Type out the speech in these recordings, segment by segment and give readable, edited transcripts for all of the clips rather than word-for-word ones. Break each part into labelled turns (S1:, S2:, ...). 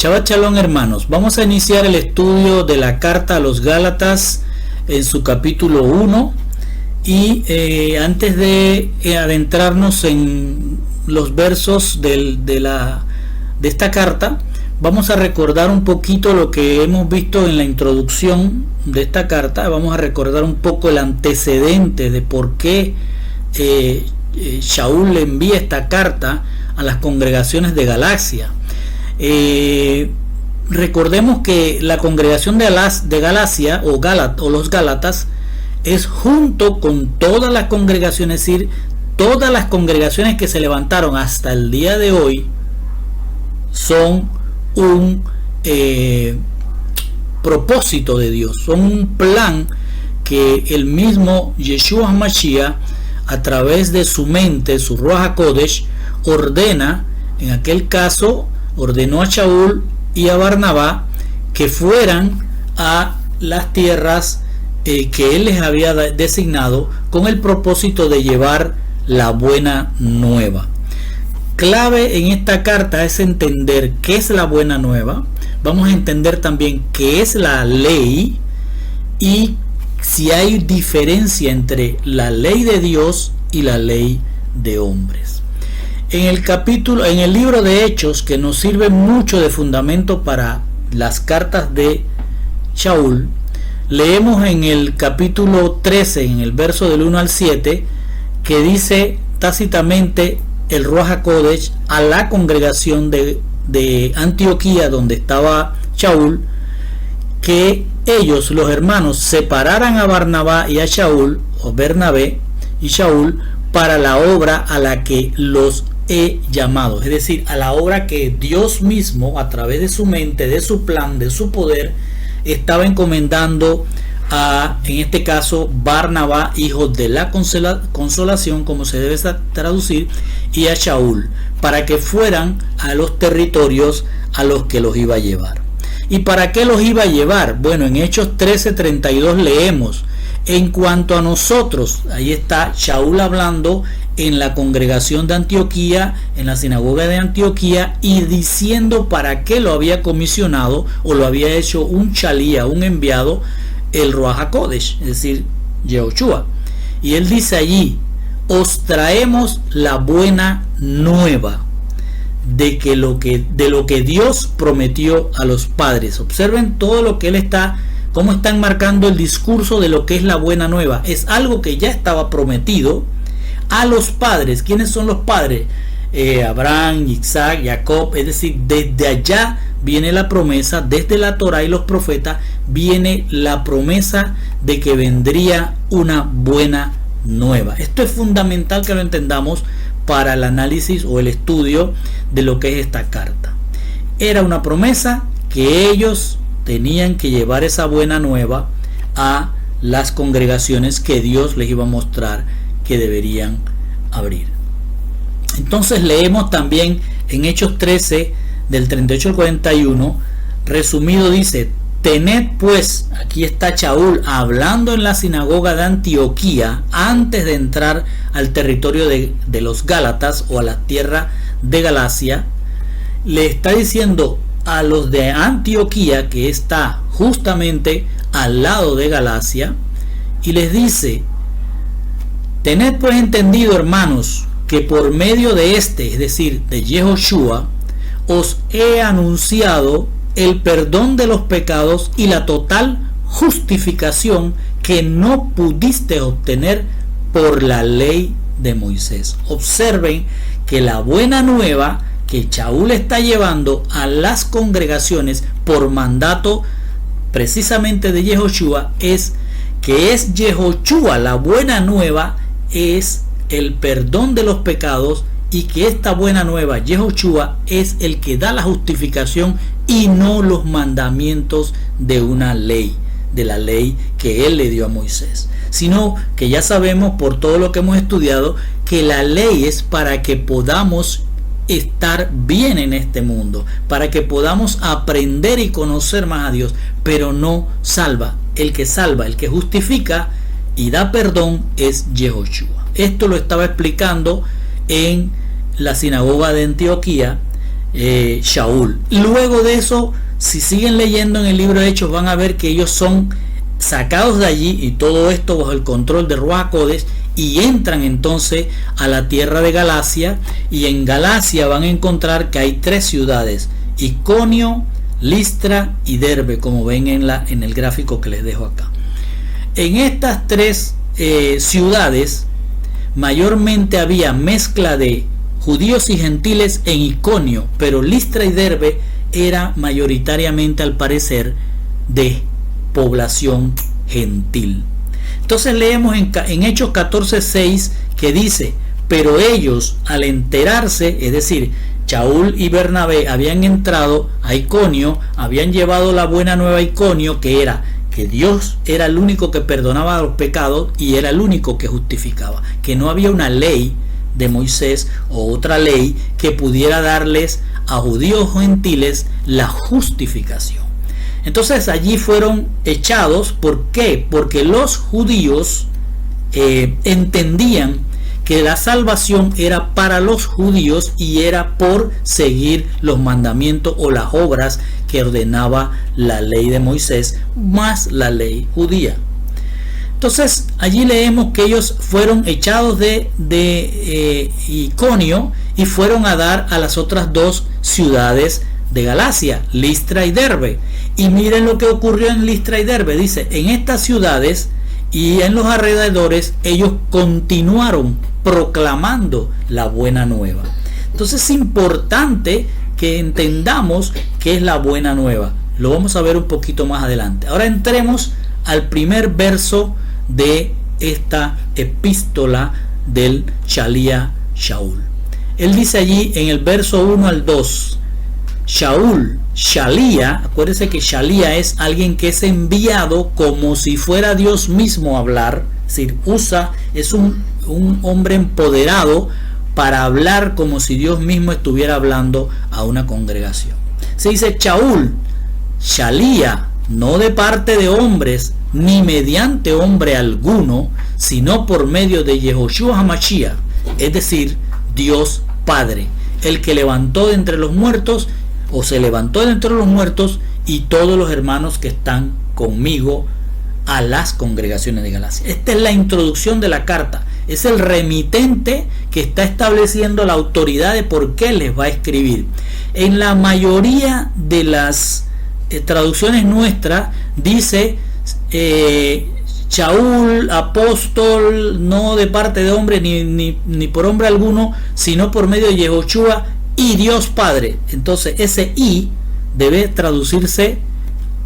S1: Shabbat Shalom, hermanos. Vamos a iniciar el estudio de la carta a los Gálatas en su capítulo 1 y antes de adentrarnos en los versos de esta carta, vamos a recordar un poquito lo que hemos visto en la introducción de esta carta. Vamos a recordar un poco el antecedente de por qué Shaul le envía esta carta a las congregaciones de Galacia. Recordemos que la congregación de Galacia o los Gálatas es junto con todas las congregaciones, es decir, todas las congregaciones que se levantaron hasta el día de hoy son un propósito de Dios, son un plan que el mismo Yeshua Mashiach, a través de su mente, su Ruach HaKodesh, ordena. En aquel caso ordenó a Shaul y a Barnabá que fueran a las tierras que él les había designado con el propósito de llevar la buena nueva. Clave en esta carta es entender qué es la buena nueva. Vamos a entender también qué es la ley y si hay diferencia entre la ley de Dios y la ley de hombres. En el libro de Hechos, que nos sirve mucho de fundamento para las cartas de Shaul, leemos en el capítulo 13, en el verso del 1 al 7, que dice tácitamente el Ruach HaKodesh a la congregación de Antioquía, donde estaba Shaul, que ellos, los hermanos, separaran a Barnabá y a Shaul, o Bernabé y Shaul, para la obra a la que los he llamado, es decir, a la obra que Dios mismo, a través de su mente, de su plan, de su poder, estaba encomendando a, en este caso, Barnabá, hijo de la consolación, como se debe traducir, y a Shaul, para que fueran a los territorios a los que los iba a llevar. ¿Y para qué los iba a llevar? Bueno, en Hechos 13:32 leemos: en cuanto a nosotros, ahí está Shaul hablando en la congregación de Antioquía, en la sinagoga de Antioquía, y diciendo para qué lo había comisionado o lo había hecho un chalía, un enviado, el Ruach HaKodesh, es decir, Yehoshua. Y él dice allí: os traemos la buena nueva de lo que Dios prometió a los padres. Observen todo lo que él está, cómo está enmarcando el discurso de lo que es la buena nueva. Es algo que ya estaba prometido a los padres. ¿Quiénes son los padres? Abraham, Isaac, Jacob. Es decir, desde allá viene la promesa, desde la Torá y los profetas viene la promesa de que vendría una buena nueva. Esto es fundamental que lo entendamos para el análisis o el estudio de lo que es esta carta. Era una promesa que ellos tenían que llevar esa buena nueva a las congregaciones que Dios les iba a mostrar que deberían abrir. Entonces leemos también en Hechos 13 del 38 al 41, resumido, dice: tened pues, aquí está Shaul hablando en la sinagoga de Antioquía antes de entrar al territorio de los Gálatas o a la tierra de Galacia. Le está diciendo a los de Antioquía, que está justamente al lado de Galacia, y les dice: tened pues entendido, hermanos, que por medio de este, es decir, de Yehoshua, os he anunciado el perdón de los pecados y la total justificación que no pudiste obtener por la ley de Moisés. Observen que la buena nueva que Shaul está llevando a las congregaciones por mandato precisamente de Yehoshua es que es Yehoshua, la buena nueva es el perdón de los pecados, y que esta buena nueva, Yehoshua, es el que da la justificación y no los mandamientos de una ley, de la ley que él le dio a Moisés, sino que ya sabemos por todo lo que hemos estudiado que la ley es para que podamos estar bien en este mundo, para que podamos aprender y conocer más a Dios, pero no salva. El que salva, el que justifica y da perdón es Yehoshua. Esto lo estaba explicando en la sinagoga de Antioquía Shaul. Luego de eso, si siguen leyendo en el libro de Hechos, van a ver que ellos son sacados de allí, y todo esto bajo el control de Ruach HaKodesh, y entran entonces a la tierra de Galacia, y en Galacia van a encontrar que hay 3 ciudades: Iconio, Listra y Derbe, como ven en el gráfico que les dejo acá. En estas 3 ciudades mayormente había mezcla de judíos y gentiles en Iconio, pero Listra y Derbe era mayoritariamente, al parecer, de población gentil. Entonces leemos en Hechos 14:6 que dice: pero ellos, al enterarse, es decir, Shaul y Bernabé habían entrado a Iconio, habían llevado la buena nueva a Iconio, que era que Dios era el único que perdonaba los pecados y era el único que justificaba, que no había una ley de Moisés o otra ley que pudiera darles a judíos o gentiles la justificación. Entonces allí fueron echados. ¿Por qué? Porque los judíos entendían que la salvación era para los judíos y era por seguir los mandamientos o las obras que ordenaba la ley de Moisés más la ley judía. Entonces allí leemos que ellos fueron echados de Iconio y fueron a dar a las otras 2 ciudades de Galacia, Listra y Derbe. Y miren lo que ocurrió en Listra y Derbe. Dice: en estas ciudades y en los alrededores ellos continuaron proclamando la buena nueva. Entonces es importante que entendamos qué es la buena nueva. Lo vamos a ver un poquito más adelante. Ahora entremos al primer verso de esta epístola del Shalía Shaul. Él dice allí en el verso 1 al 2: Shaul, Shalía, acuérdense que Shalía es alguien que es enviado como si fuera Dios mismo a hablar, es decir, es un hombre empoderado para hablar como si Dios mismo estuviera hablando a una congregación. Se dice Shaul, Shalía, no de parte de hombres, ni mediante hombre alguno, sino por medio de Yehoshua HaMashiach, es decir, Dios Padre, el que levantó de entre los muertos, o se levantó de entre los muertos, y todos los hermanos que están conmigo a las congregaciones de Galacia. Esta es la introducción de la carta. Es el remitente que está estableciendo la autoridad de por qué les va a escribir. En la mayoría de las traducciones nuestras dice Shaul, apóstol, no de parte de hombre ni por hombre alguno, sino por medio de Yehoshua y Dios Padre. Entonces ese y debe traducirse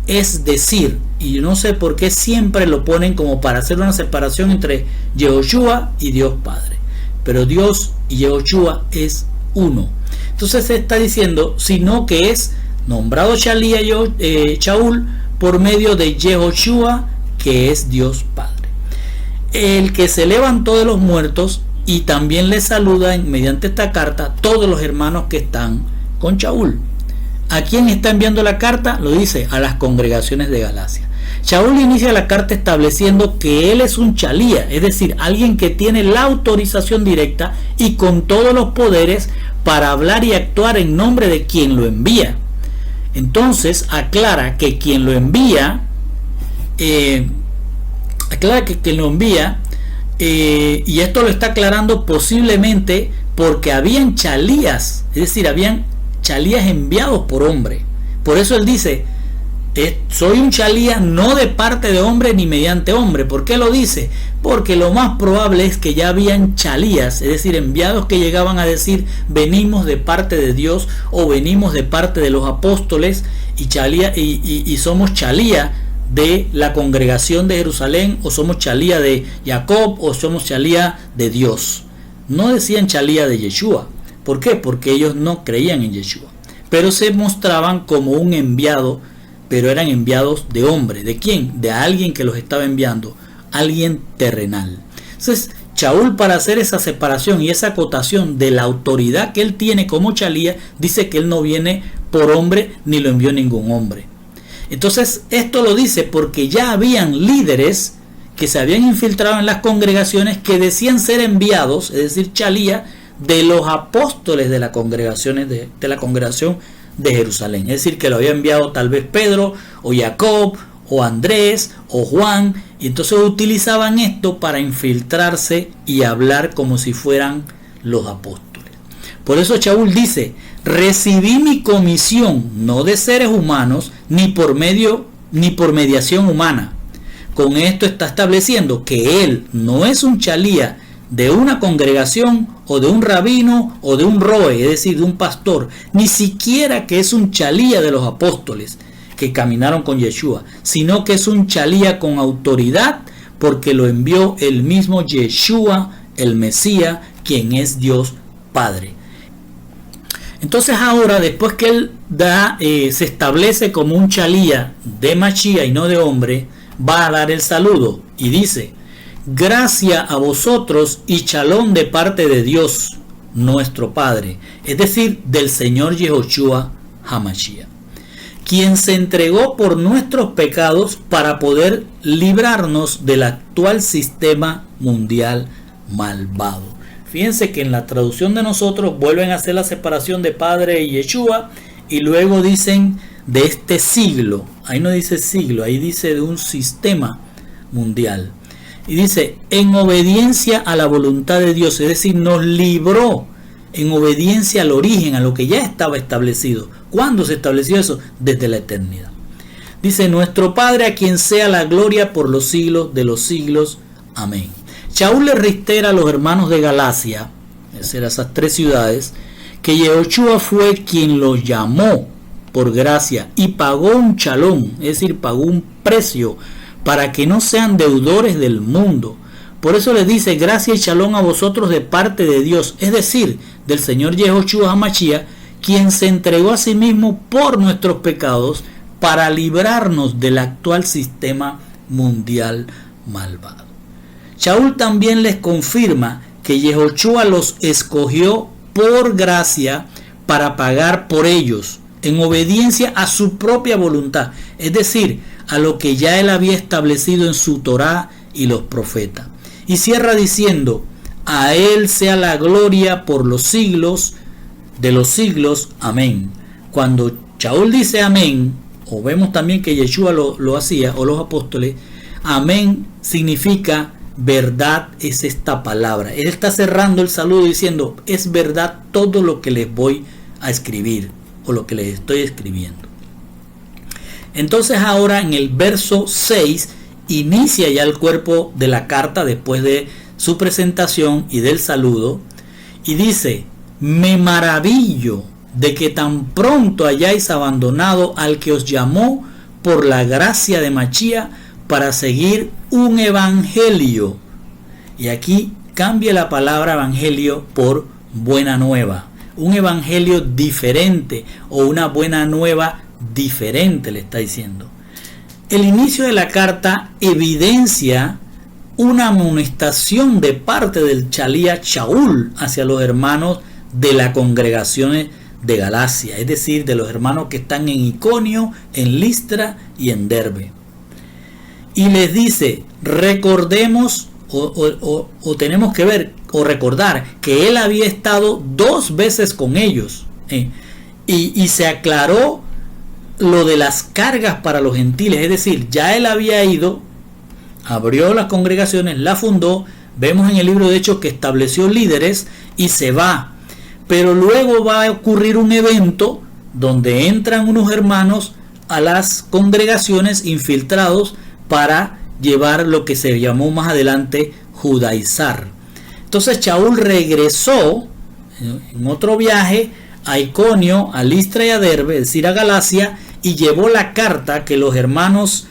S1: es decir, y no sé por qué siempre lo ponen como para hacer una separación entre Yehoshua y Dios Padre, pero Dios y Yehoshua es uno. Entonces se está diciendo, sino que es nombrado Shaul por medio de Yehoshua, que es Dios Padre, el que se levantó de los muertos, y también le saludan mediante esta carta todos los hermanos que están con Shaul. ¿A quién está enviando la carta? Lo dice a las congregaciones de Galacia. Shaul inicia la carta estableciendo que él es un chalía, es decir, alguien que tiene la autorización directa y con todos los poderes para hablar y actuar en nombre de quien lo envía. Entonces aclara que quien lo envía, y esto lo está aclarando posiblemente porque habían chalías, es decir, habían chalías enviados por hombre. Por eso él dice, soy un chalía no de parte de hombre ni mediante hombre. ¿Por qué lo dice? Porque lo más probable es que ya habían chalías, es decir, enviados que llegaban a decir, venimos de parte de Dios o venimos de parte de los apóstoles y somos chalía de la congregación de Jerusalén, o somos chalía de Jacob, o somos chalía de Dios. No decían chalía de Yeshua. ¿Por qué? Porque ellos no creían en Yeshua, pero se mostraban como un enviado, pero eran enviados de hombre. ¿De quién? De alguien que los estaba enviando, alguien terrenal. Entonces Shaul, para hacer esa separación y esa acotación de la autoridad que él tiene como chalía, dice que él no viene por hombre ni lo envió ningún hombre. Entonces esto lo dice porque ya habían líderes que se habían infiltrado en las congregaciones que decían ser enviados, es decir, chalía de los apóstoles de la congregación de Jerusalén. Es decir, que lo había enviado tal vez Pedro o Jacob o Andrés o Juan, y entonces utilizaban esto para infiltrarse y hablar como si fueran los apóstoles. Por eso Shaul dice: recibí mi comisión no de seres humanos ni por mediación humana. Con esto está estableciendo que él no es un chalía de una congregación o de un rabino o de un roe, es decir, de un pastor, ni siquiera que es un chalía de los apóstoles que caminaron con Yeshua, sino que es un chalía con autoridad, porque lo envió el mismo Yeshua, el Mesías, quien es Dios Padre. Entonces ahora, después que él se establece como un chalía de Mashiach y no de hombre, va a dar el saludo y dice: gracia a vosotros y shalom de parte de Dios nuestro Padre, es decir, del Señor Yehoshua HaMashiach, quien se entregó por nuestros pecados para poder librarnos del actual sistema mundial malvado. Fíjense que en la traducción de nosotros vuelven a hacer la separación de Padre y Yeshua, y luego dicen de este siglo. Ahí no dice siglo, ahí dice de un sistema mundial. Y dice: en obediencia a la voluntad de Dios, es decir, nos libró en obediencia al origen, a lo que ya estaba establecido. ¿Cuándo se estableció eso? Desde la eternidad. Dice: nuestro Padre, a quien sea la gloria por los siglos de los siglos. Amén. Shaul le reitera a los hermanos de Galacia, esas 3 ciudades, que Yehoshua fue quien los llamó por gracia y pagó un chalón, es decir, pagó un precio para que no sean deudores del mundo. Por eso les dice: gracia y shalom a vosotros de parte de Dios, es decir, del Señor Yehoshua HaMashiach, quien se entregó a sí mismo por nuestros pecados para librarnos del actual sistema mundial malvado. Shaul también les confirma que Yehoshua los escogió por gracia para pagar por ellos, en obediencia a su propia voluntad, es decir, a lo que ya él había establecido en su Torá y los profetas. Y cierra diciendo: a él sea la gloria por los siglos de los siglos. Amén. Cuando Shaul dice amén, o vemos también que Yeshua lo hacía, o los apóstoles, amén significa verdad es esta palabra. Él está cerrando el saludo diciendo: es verdad todo lo que les voy a escribir, o lo que les estoy escribiendo. Entonces ahora en el verso 6 inicia ya el cuerpo de la carta después de su presentación y del saludo, y dice: me maravillo de que tan pronto hayáis abandonado al que os llamó por la gracia de Mashiach para seguir un evangelio. Y aquí cambia la palabra evangelio por buena nueva. Un evangelio diferente, o una buena nueva diferente, le está diciendo. El inicio de la carta evidencia una amonestación de parte del chalía Shaul hacia los hermanos de las congregaciones de Galacia, es decir, de los hermanos que están en Iconio, en Listra y en Derbe. Y les dice: recordemos o tenemos que ver o recordar que él había estado 2 veces con ellos, y se aclaró lo de las cargas para los gentiles, es decir, ya él había ido, abrió las congregaciones, la fundó, vemos en el libro de Hechos que estableció líderes y se va, pero luego va a ocurrir un evento donde entran unos hermanos a las congregaciones infiltrados para llevar lo que se llamó más adelante judaizar. Entonces Shaul regresó en otro viaje a Iconio, a Listra y a Derbe, es decir, a Galacia, y llevó la carta que los hermanos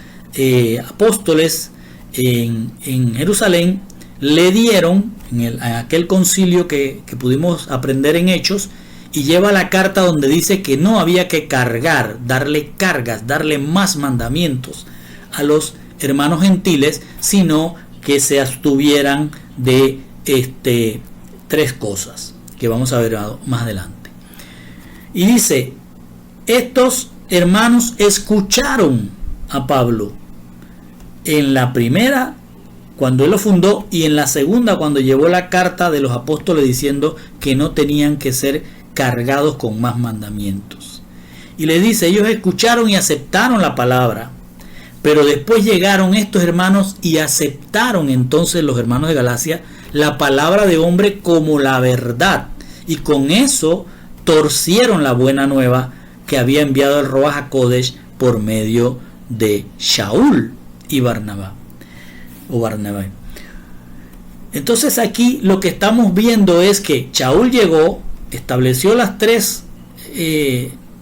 S1: apóstoles en Jerusalén le dieron en aquel concilio que pudimos aprender en Hechos, y lleva la carta donde dice que no había que cargar, darle cargas, darle más mandamientos a los hermanos gentiles, sino que se abstuvieran de 3 cosas que vamos a ver más adelante. Y dice: estos hermanos escucharon a Pablo en la primera cuando él lo fundó, y en la segunda cuando llevó la carta de los apóstoles diciendo que no tenían que ser cargados con más mandamientos. Y le dice, ellos escucharon y aceptaron la palabra, pero después llegaron estos hermanos y aceptaron entonces los hermanos de Galacia la palabra de hombre como la verdad, y con eso torcieron la buena nueva que había enviado el Ruach HaKodesh por medio de Shaul y Barnabé. Entonces aquí lo que estamos viendo es que Shaul llegó, estableció las tres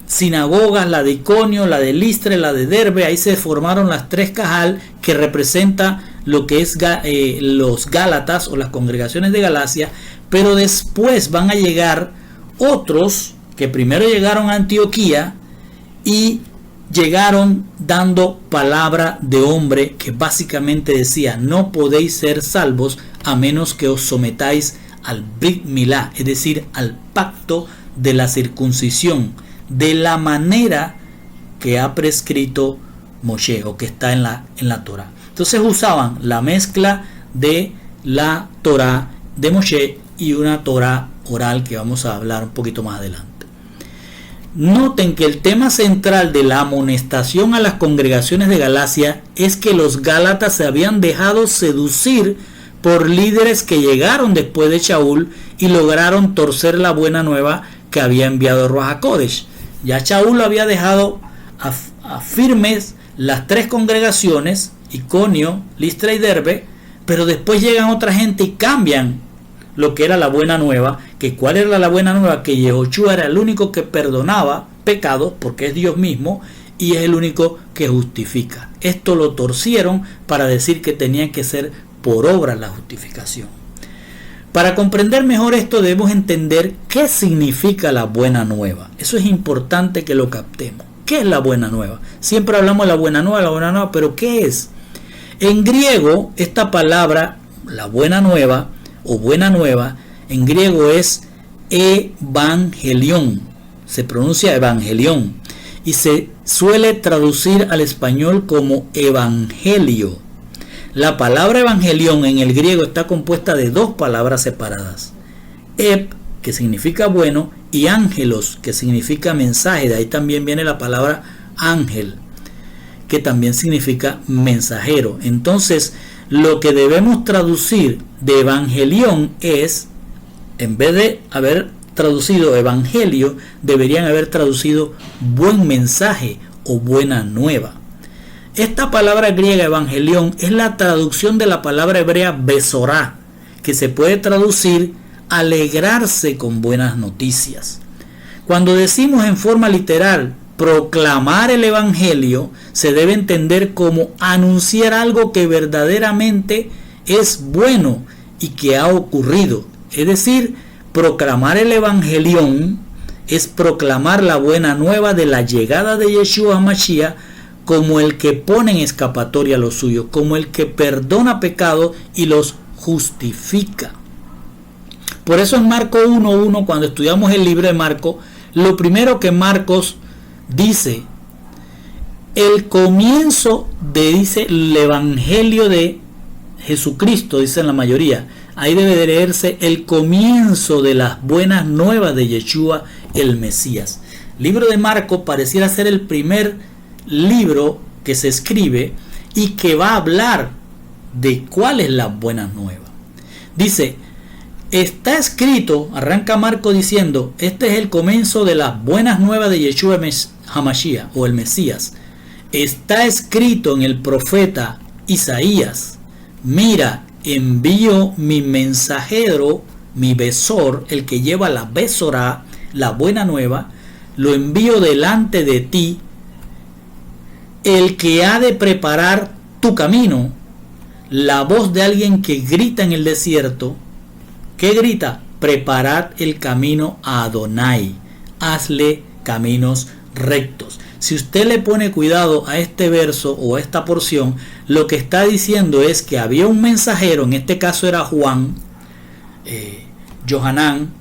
S1: sinagogas, la de Iconio, la de Listra y la de Derbe. Ahí se formaron las tres Cajal, que representa lo que es los Gálatas o las congregaciones de Galacia, pero después van a llegar otros que primero llegaron a Antioquía y llegaron dando palabra de hombre, que básicamente decía: no podéis ser salvos a menos que os sometáis al Brit Milá, es decir, al pacto de la circuncisión, de la manera que ha prescrito Moshe, o que está en la Torá. Entonces usaban la mezcla de la Torá de Moshe y una Torá oral, que vamos a hablar un poquito más adelante. Noten que el tema central de la amonestación a las congregaciones de Galacia es que los gálatas se habían dejado seducir por líderes que llegaron después de Shaul y lograron torcer la buena nueva que había enviado el Ruach HaKodesh. Ya Shaul había dejado a firmes las tres congregaciones, Iconio, Listra y Derbe, pero después llegan otra gente y cambian lo que era la buena nueva. Que ¿cuál era la buena nueva? Que Yehoshua era el único que perdonaba pecados, porque es Dios mismo, y es el único que justifica. Esto lo torcieron para decir que tenía que ser por obra la justificación. Para comprender mejor esto debemos entender qué significa la buena nueva. Eso es importante que lo captemos. ¿Qué es la buena nueva? Siempre hablamos de la buena nueva, pero ¿qué es? En griego, esta palabra, la buena nueva o buena nueva, en griego es evangelión. Se pronuncia evangelión y se suele traducir al español como evangelio. La palabra evangelión en el griego está compuesta de dos palabras separadas: ep, que significa bueno, y ángelos, que significa mensaje. De ahí también viene la palabra ángel, que también significa mensajero. Entonces, lo que debemos traducir de evangelión es, en vez de haber traducido evangelio, deberían haber traducido buen mensaje o buena nueva. Esta palabra griega evangelión es la traducción de la palabra hebrea besorá, que se puede traducir alegrarse con buenas noticias. Cuando decimos en forma literal proclamar el evangelio, se debe entender como anunciar algo que verdaderamente es bueno y que ha ocurrido. Es decir, proclamar el evangelión es proclamar la buena nueva de la llegada de Yeshua HaMashiach como el que pone en escapatoria a los suyos, como el que perdona pecados y los justifica. Por eso en Marcos 1:1, cuando estudiamos el libro de Marcos, lo primero que Marcos dice, el comienzo dice el evangelio de Jesucristo, dicen la mayoría. Ahí debe de leerse el comienzo de las buenas nuevas de Yeshua el Mesías. El libro de Marcos pareciera ser el primer libro que se escribe y que va a hablar de cuál es la buena nueva. Dice, está escrito, arranca Marcos diciendo, este es el comienzo de las buenas nuevas de Yeshua HaMashiach o el Mesías. Está escrito en el profeta Isaías, mira, envío mi mensajero, mi besor, el que lleva la besorá, la buena nueva, lo envío delante de ti, el que ha de preparar tu camino. La voz de alguien que grita en el desierto. ¿Qué grita? Preparad el camino a Adonai, hazle caminos rectos. Si usted le pone cuidado a este verso o a esta porción, lo que está diciendo es que había un mensajero, en este caso era Juan, Johanán,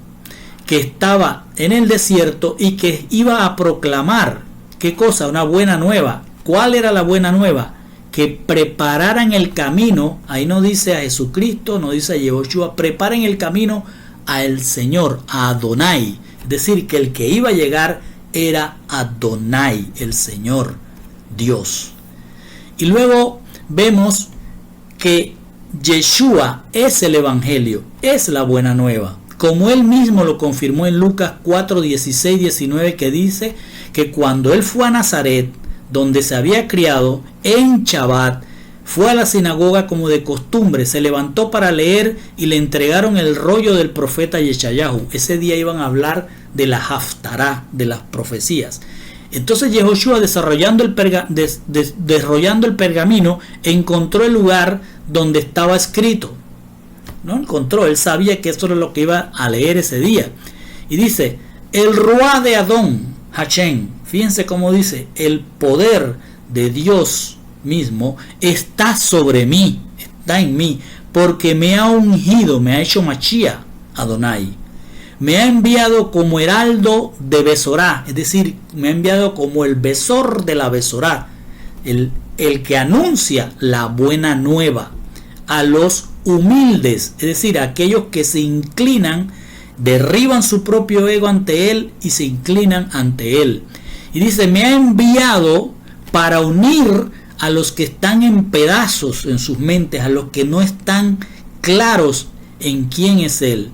S1: que estaba en el desierto y que iba a proclamar, ¿qué cosa? Una buena nueva. ¿Cuál era la buena nueva? que prepararan el camino. Ahí no dice a Jesucristo, no dice a Yehoshua, preparen el camino al Señor, a Adonai. Es decir, que el que iba a llegar era Adonai, el Señor, Dios. Y luego vemos que Yeshua es el Evangelio, es la buena nueva, como él mismo lo confirmó en Lucas 4, 16, 19, que dice que cuando él fue a Nazaret, donde se había criado, en Shabbat, fue a la sinagoga como de costumbre, se levantó para leer y le entregaron el rollo del profeta Yeshayahu. Ese día iban a hablar de la Haftará, de las profecías. Entonces Yehoshua, desarrollando el pergamino, encontró el lugar donde estaba escrito. No encontró, él sabía que esto era lo que iba a leer ese día. Y dice, el Ruá de Adón, Hashem, fíjense cómo dice, el poder de Dios mismo está sobre mí, está en mí, porque me ha ungido, me ha hecho Mashiach, Adonai. Me ha enviado como heraldo de Besorá, es decir, me ha enviado como el besor de la Besorá, el que anuncia la buena nueva a los humildes, es decir, a aquellos que se inclinan, derriban su propio ego ante él y se inclinan ante él. Y dice, me ha enviado para unir a los que están en pedazos en sus mentes, a los que no están claros en quién es él.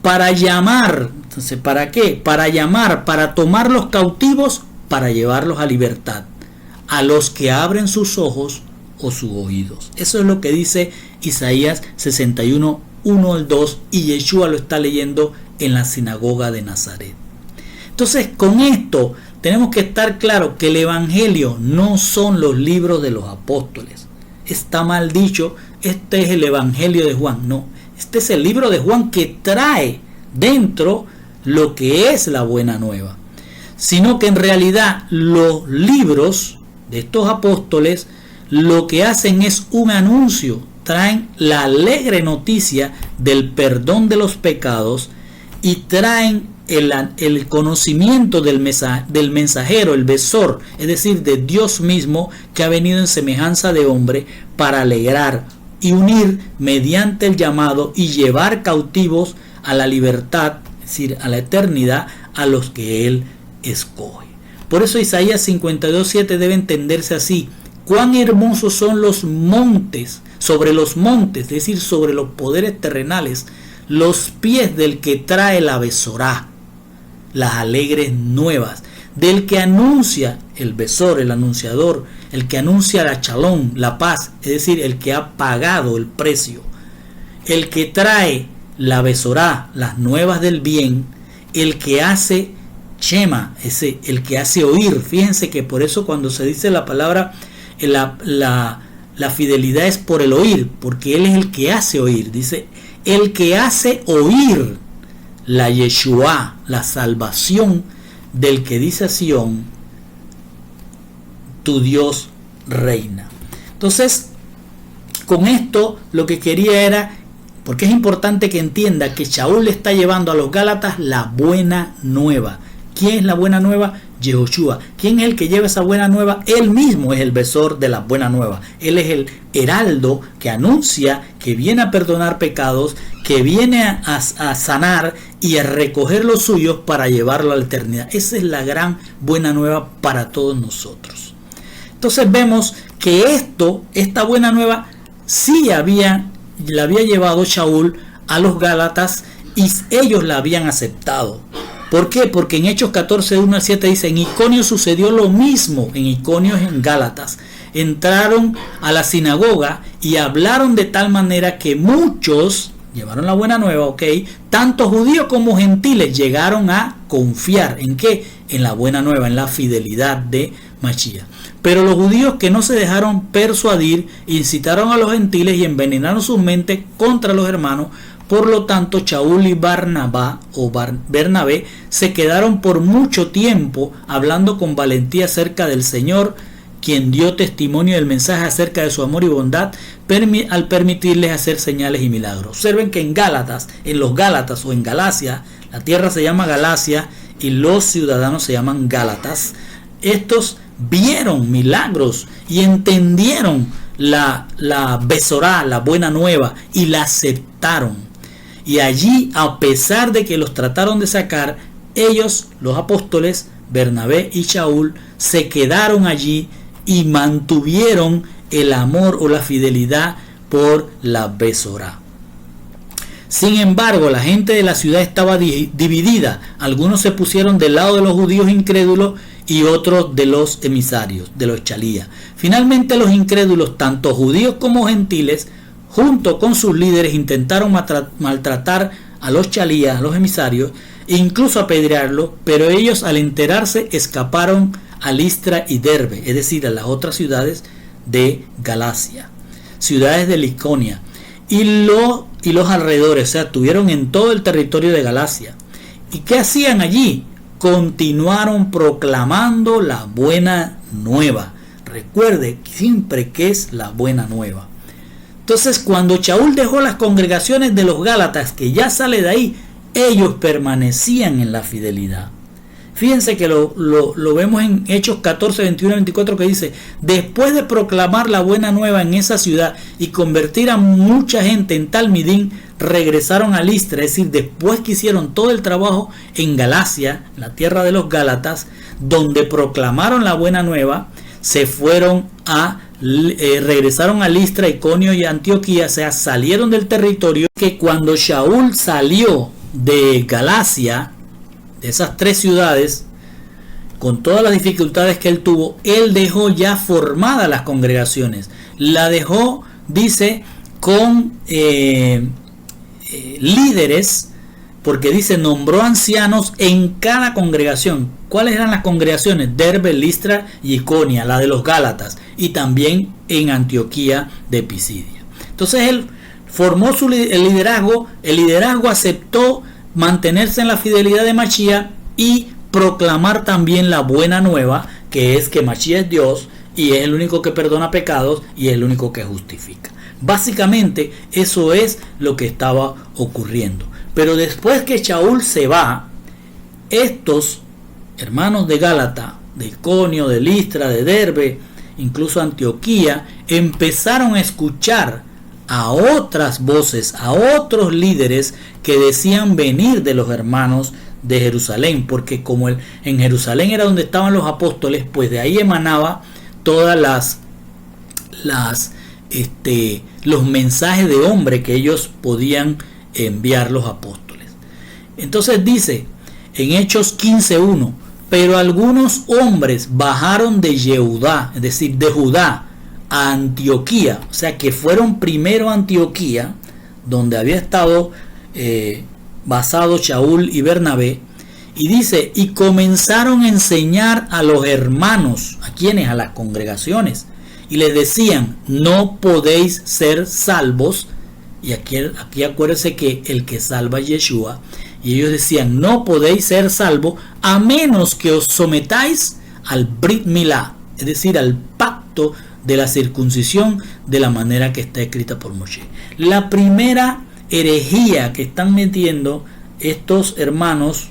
S1: Para llamar, entonces, ¿para qué? Para llamar, para tomar los cautivos, para llevarlos a libertad, a los que abren sus ojos o sus oídos. Eso es lo que dice Isaías 61, 1 al 2, y Yeshua lo está leyendo en la sinagoga de Nazaret. Entonces, con esto tenemos que estar claro que el Evangelio no son los libros de los apóstoles. Está mal dicho, este es el Evangelio de Juan. No, este es el libro de Juan que trae dentro lo que es la buena nueva. Sino que en realidad los libros de estos apóstoles lo que hacen es un anuncio, traen la alegre noticia del perdón de los pecados y traen el conocimiento del mensajero, el besor, es decir, de Dios mismo, que ha venido en semejanza de hombre para alegrar y unir mediante el llamado y llevar cautivos a la libertad, es decir, a la eternidad, a los que él escoge. Por eso Isaías 52:7 debe entenderse así: cuán hermosos son los montes, sobre los montes, es decir, sobre los poderes terrenales, los pies del que trae la Besorá, las alegres nuevas, del que anuncia el besor, el anunciador, el que anuncia la Shalom, la paz, es decir, el que ha pagado el precio, el que trae la Besorá, las nuevas del bien, el que hace Shema, el que hace oír. Fíjense que por eso cuando se dice la palabra, la fidelidad es por el oír, porque él es el que hace oír. Dice, el que hace oír la Yeshua, la salvación del que dice a Sión, tu Dios reina. Entonces, con esto lo que quería era, porque es importante que entienda que Shaul le está llevando a los Gálatas la buena nueva. ¿Quién es la buena nueva? Yehoshua. ¿Quién es el que lleva esa buena nueva? Él mismo es el besor de la buena nueva. Él es el heraldo que anuncia que viene a perdonar pecados, que viene a sanar y a recoger los suyos para llevarlo a la eternidad. Esa es la gran buena nueva para todos nosotros. Entonces vemos que esta buena nueva sí la había llevado Shaul a los Gálatas y ellos la habían aceptado. ¿Por qué? Porque en Hechos 14, 1 al 7 dice, en Iconio sucedió lo mismo, en Iconio en Gálatas. Entraron a la sinagoga y hablaron de tal manera que muchos llevaron la buena nueva, ¿ok? Tanto judíos como gentiles llegaron a confiar. ¿En qué? En la buena nueva, en la fidelidad de Mashiach. Pero los judíos que no se dejaron persuadir, incitaron a los gentiles y envenenaron sus mentes contra los hermanos. Por lo tanto, Shaul y Bernabé se quedaron por mucho tiempo hablando con valentía acerca del Señor, quien dio testimonio del mensaje acerca de su amor y bondad al permitirles hacer señales y milagros. Observen que en los Gálatas o en Galacia, la tierra se llama Galacia y los ciudadanos se llaman Gálatas. Estos vieron milagros y entendieron la Besorá, la buena nueva, y la aceptaron. Y allí, a pesar de que los trataron de sacar, ellos, los apóstoles, Bernabé y Shaul, se quedaron allí y mantuvieron el amor o la fidelidad por la Besorá. Sin embargo, la gente de la ciudad estaba dividida. Algunos se pusieron del lado de los judíos incrédulos y otros de los emisarios, de los chalías. Finalmente, los incrédulos, tanto judíos como gentiles, junto con sus líderes, intentaron maltratar a los chalías, a los emisarios, e incluso apedrearlos, pero ellos, al enterarse, escaparon a Listra y Derbe, es decir, a las otras ciudades de Galacia, ciudades de Liconia, y los alrededores, o sea, estuvieron en todo el territorio de Galacia. ¿Y qué hacían allí? Continuaron proclamando la buena nueva. Recuerde siempre que es la buena nueva. Entonces, cuando Shaul dejó las congregaciones de los Gálatas, que ya sale de ahí, ellos permanecían en la fidelidad. Fíjense que lo vemos en Hechos 14, 21 y 24, que dice: después de proclamar la buena nueva en esa ciudad y convertir a mucha gente en Talmidín, regresaron a Listra. Es decir, después que hicieron todo el trabajo en Galacia, la tierra de los Gálatas, donde proclamaron la buena nueva, se fueron regresaron a Listra, Iconio y Antioquía, o sea, salieron del territorio. Que cuando Shaul salió de Galacia, de esas tres ciudades, con todas las dificultades que él tuvo, él dejó ya formadas las congregaciones. La dejó, dice, con líderes, porque dice, nombró ancianos en cada congregación. ¿Cuáles eran las congregaciones? Derbe, Listra y Iconia, la de los Gálatas, y también en Antioquía de Pisidia. Entonces él formó el liderazgo. El liderazgo aceptó mantenerse en la fidelidad de Mashiach y proclamar también la buena nueva, que es que Mashiach es Dios y es el único que perdona pecados y es el único que justifica. Básicamente eso es lo que estaba ocurriendo. Pero después que Shaul se va, estos hermanos de Gálata, de Iconio, de Listra, de Derbe, incluso Antioquía, empezaron a escuchar a otras voces, a otros líderes que decían venir de los hermanos de Jerusalén, porque como en Jerusalén era donde estaban los apóstoles, pues de ahí emanaba todas los mensajes de hombre que ellos podían enviar los apóstoles. Entonces dice en Hechos 15:1: pero algunos hombres bajaron de Yehudá, es decir, de Judá, a Antioquía, o sea que fueron primero a Antioquía, donde había estado basado Shaul y Bernabé, y dice, y comenzaron a enseñar a los hermanos, ¿a quiénes? A las congregaciones, y les decían, no podéis ser salvos, y aquí acuérdense que el que salva es Yeshua, y ellos decían, no podéis ser salvos a menos que os sometáis al Brit Milá, es decir, al pacto de la circuncisión de la manera que está escrita por Moshe. La primera herejía que están metiendo estos hermanos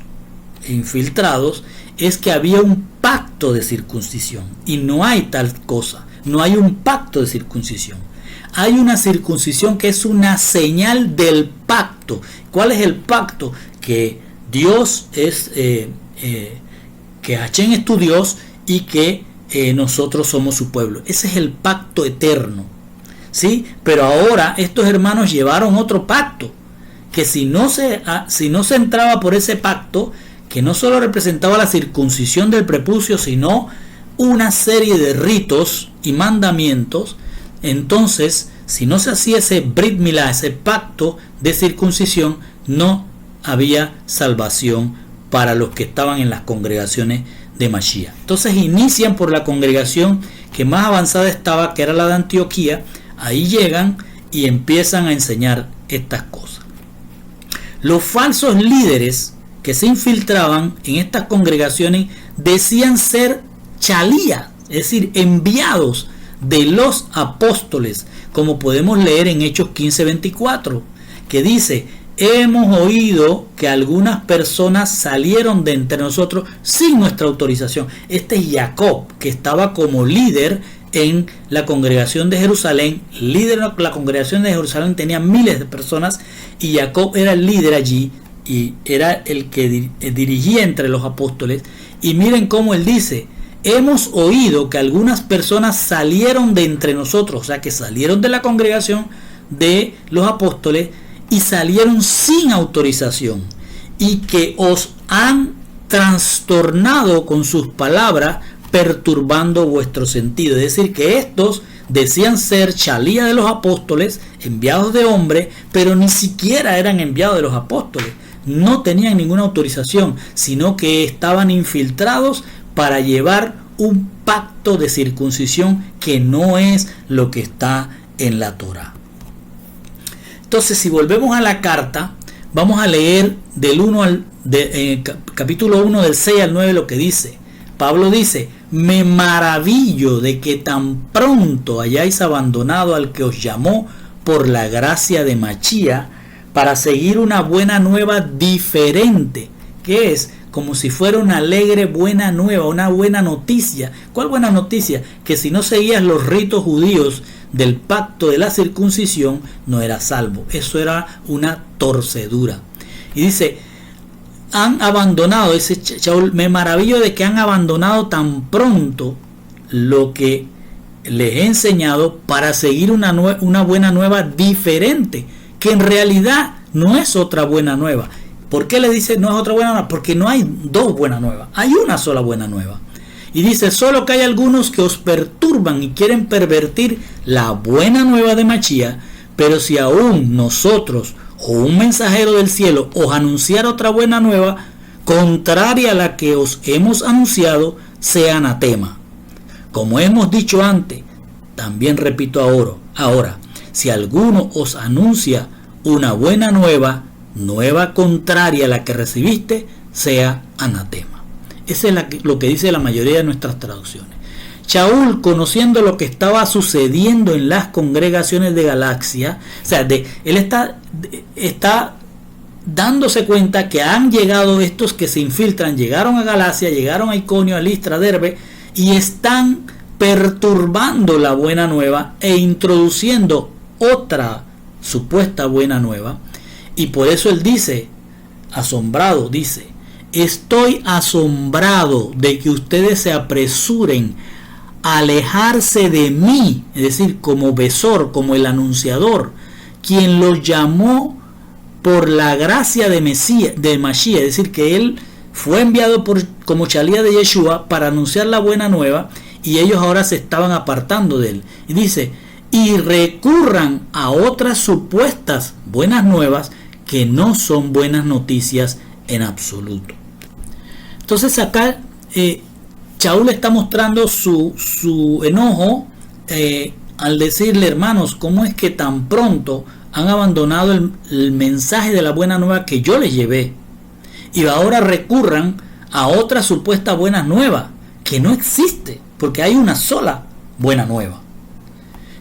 S1: infiltrados es que había un pacto de circuncisión, y no hay tal cosa, no hay un pacto de circuncisión. Hay una circuncisión que es una señal del pacto. ¿Cuál es el pacto? Que Dios es, que Hashem es tu Dios y que nosotros somos su pueblo. Ese es el pacto eterno, ¿sí? Pero ahora estos hermanos llevaron otro pacto, que si no se entraba por ese pacto, que no solo representaba la circuncisión del prepucio, sino una serie de ritos y mandamientos, entonces si no se hacía ese Brit Milá, ese pacto de circuncisión, no había salvación para los que estaban en las congregaciones de Mashiach. Entonces inician por la congregación que más avanzada estaba, que era la de Antioquía. Ahí llegan y empiezan a enseñar estas cosas. Los falsos líderes que se infiltraban en estas congregaciones decían ser chalías, es decir, enviados de los apóstoles, como podemos leer en Hechos 15:24, que dice, hemos oído que algunas personas salieron de entre nosotros sin nuestra autorización. Este es Jacob, que estaba como líder en la congregación de Jerusalén. Líder de la congregación de Jerusalén tenía miles de personas y Jacob era el líder allí y era el que dirigía entre los apóstoles. Y miren cómo él dice: hemos oído que algunas personas salieron de entre nosotros, o sea que salieron de la congregación de los apóstoles y salieron sin autorización, y que os han trastornado con sus palabras, perturbando vuestro sentido. Es decir, que estos decían ser chalía de los apóstoles, enviados de hombres, pero ni siquiera eran enviados de los apóstoles. No tenían ninguna autorización, sino que estaban infiltrados para llevar un pacto de circuncisión que no es lo que está en la Torá. Entonces, si volvemos a la carta, vamos a leer del capítulo 1 del 6 al 9 lo que dice. Pablo dice: me maravillo de que tan pronto hayáis abandonado al que os llamó por la gracia de Machía para seguir una buena nueva diferente, que es como si fuera una alegre buena nueva, una buena noticia. ¿Cuál buena noticia? Que si no seguías los ritos judíos del pacto de la circuncisión, no eras salvo. Eso era una torcedura. Y dice: han abandonado, ese Shaul, me maravillo de que han abandonado tan pronto lo que les he enseñado para seguir una buena nueva diferente, que en realidad no es otra buena nueva. ¿Por qué le dice no es otra buena nueva? Porque no hay dos buenas nuevas, hay una sola buena nueva. Y dice: solo que hay algunos que os perturban y quieren pervertir la buena nueva de Machía, pero si aún nosotros o un mensajero del cielo os anunciar otra buena nueva, contraria a la que os hemos anunciado, sea anatema. Como hemos dicho antes, también repito ahora, si alguno os anuncia una buena nueva, nueva contraria a la que recibiste, sea anatema. Eso es lo que dice la mayoría de nuestras traducciones. Shaul, conociendo lo que estaba sucediendo en las congregaciones de Galacia, o sea, él está dándose cuenta que han llegado estos que se infiltran, llegaron a Galacia, llegaron a Iconio, a Listra, a Derbe, y están perturbando la buena nueva e introduciendo otra supuesta buena nueva. Y por eso él dice, asombrado, dice: estoy asombrado de que ustedes se apresuren a alejarse de mí, es decir, como besor, como el anunciador, quien los llamó por la gracia de Mashiach, es decir, que él fue enviado como chalía de Yeshua para anunciar la buena nueva, y ellos ahora se estaban apartando de él. Y dice: y recurran a otras supuestas buenas nuevas que no son buenas noticias en absoluto. Entonces acá Shaul está mostrando su enojo al decirle: hermanos, ¿cómo es que tan pronto han abandonado el mensaje de la buena nueva que yo les llevé? Y ahora recurran a otra supuesta buena nueva que no existe, porque hay una sola buena nueva.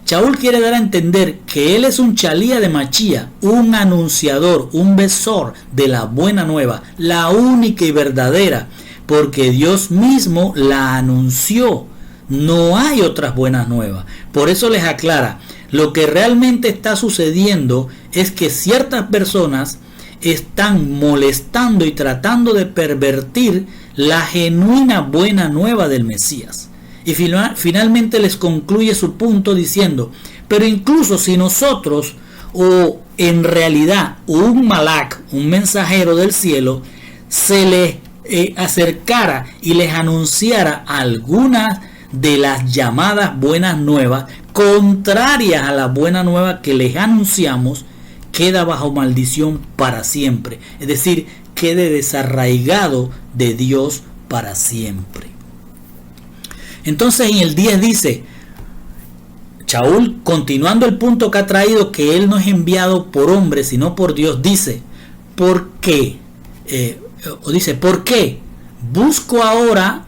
S1: Shaul quiere dar a entender que él es un chalía de Machía, un anunciador, un besor de la buena nueva, la única y verdadera, porque Dios mismo la anunció. No hay otras buenas nuevas. Por eso les aclara: lo que realmente está sucediendo es que ciertas personas están molestando y tratando de pervertir la genuina buena nueva del Mesías. Y finalmente les concluye su punto diciendo: pero incluso si nosotros, o en realidad un malak, un mensajero del cielo, se les acercara y les anunciara algunas de las llamadas buenas nuevas contrarias a la buena nueva que les anunciamos, queda bajo maldición para siempre, es decir, quede desarraigado de Dios para siempre. Entonces en el 10 dice Shaul, continuando el punto que ha traído, que él no es enviado por hombres sino por Dios, dice: ¿por qué? ¿Por qué busco ahora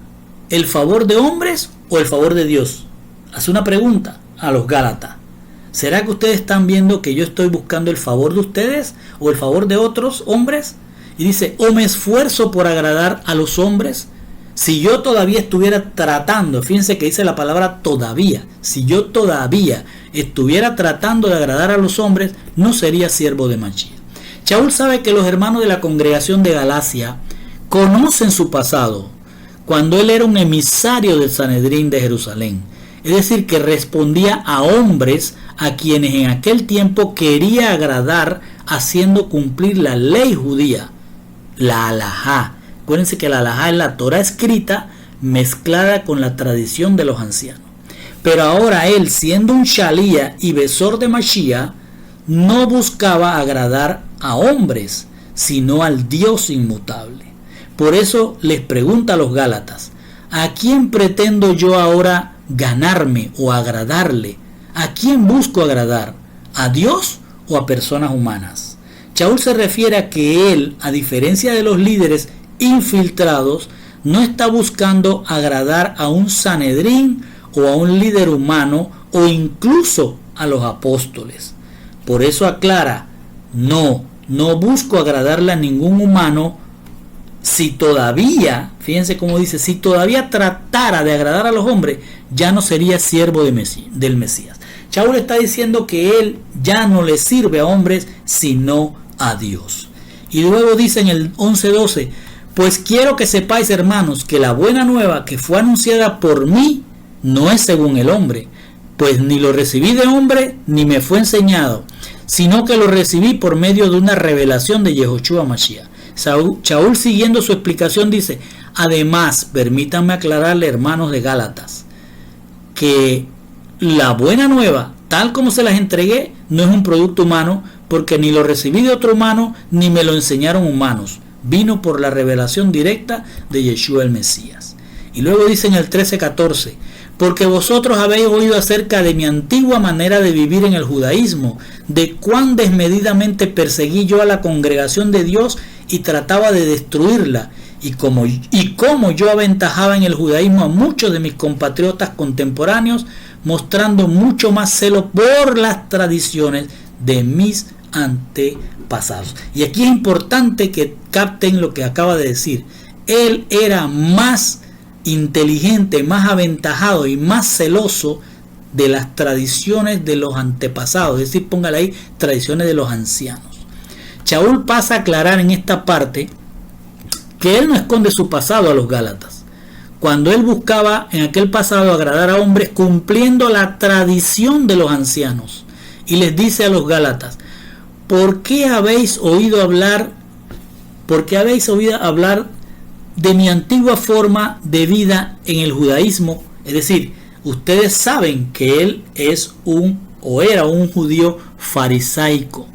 S1: el favor de hombres o el favor de Dios? Hace una pregunta a los Gálatas. ¿Será que ustedes están viendo que yo estoy buscando el favor de ustedes o el favor de otros hombres? Y dice, ¿o me esfuerzo por agradar a los hombres? Si yo todavía estuviera tratando, fíjense que dice la palabra todavía, si yo todavía estuviera tratando de agradar a los hombres, no sería siervo de Mashiach. Shaul sabe que los hermanos de la congregación de Galacia conocen su pasado, cuando él era un emisario del Sanedrín de Jerusalén. Es decir, que respondía a hombres a quienes en aquel tiempo quería agradar haciendo cumplir la ley judía, la halajá. Acuérdense que la halajá es la Torah escrita mezclada con la tradición de los ancianos. Pero ahora él, siendo un shalía y besor de Mashiach, no buscaba agradar a hombres, sino al Dios inmutable. Por eso les pregunta a los Gálatas, ¿a quién pretendo yo ahora ganarme o agradarle? ¿A quién busco agradar? ¿A Dios o a personas humanas? Shaul se refiere a que él, a diferencia de los líderes infiltrados, no está buscando agradar a un Sanedrín o a un líder humano o incluso a los apóstoles. Por eso aclara, no busco agradarle a ningún humano. Si todavía, fíjense cómo dice, si todavía tratara de agradar a los hombres, ya no sería siervo del Mesías. Shaul está diciendo que él ya no le sirve a hombres, sino a Dios. Y luego dice en el 11:12, pues quiero que sepáis, hermanos, que la buena nueva que fue anunciada por mí no es según el hombre, pues ni lo recibí de hombre, ni me fue enseñado, sino que lo recibí por medio de una revelación de Yehoshua Mashiach. Shaul, siguiendo su explicación, dice, además, permítanme aclararle, hermanos de Gálatas, que la buena nueva, tal como se las entregué, no es un producto humano, porque ni lo recibí de otro humano, ni me lo enseñaron humanos. Vino por la revelación directa de Yeshua el Mesías. Y luego dice en el 13:14, porque vosotros habéis oído acerca de mi antigua manera de vivir en el judaísmo, de cuán desmedidamente perseguí yo a la congregación de Dios y trataba de destruirla, y cómo yo aventajaba en el judaísmo a muchos de mis compatriotas contemporáneos, mostrando mucho más celo por las tradiciones de mis antepasados. Y aquí es importante que capten lo que acaba de decir. Él era más inteligente, más aventajado y más celoso de las tradiciones de los antepasados, es decir, póngale ahí, tradiciones de los ancianos. Shaul pasa a aclarar en esta parte que él no esconde su pasado a los Gálatas, cuando él buscaba en aquel pasado agradar a hombres cumpliendo la tradición de los ancianos, y les dice a los Gálatas, ¿por qué habéis oído hablar de mi antigua forma de vida en el judaísmo? Es decir, ustedes saben que él era un judío farisaico.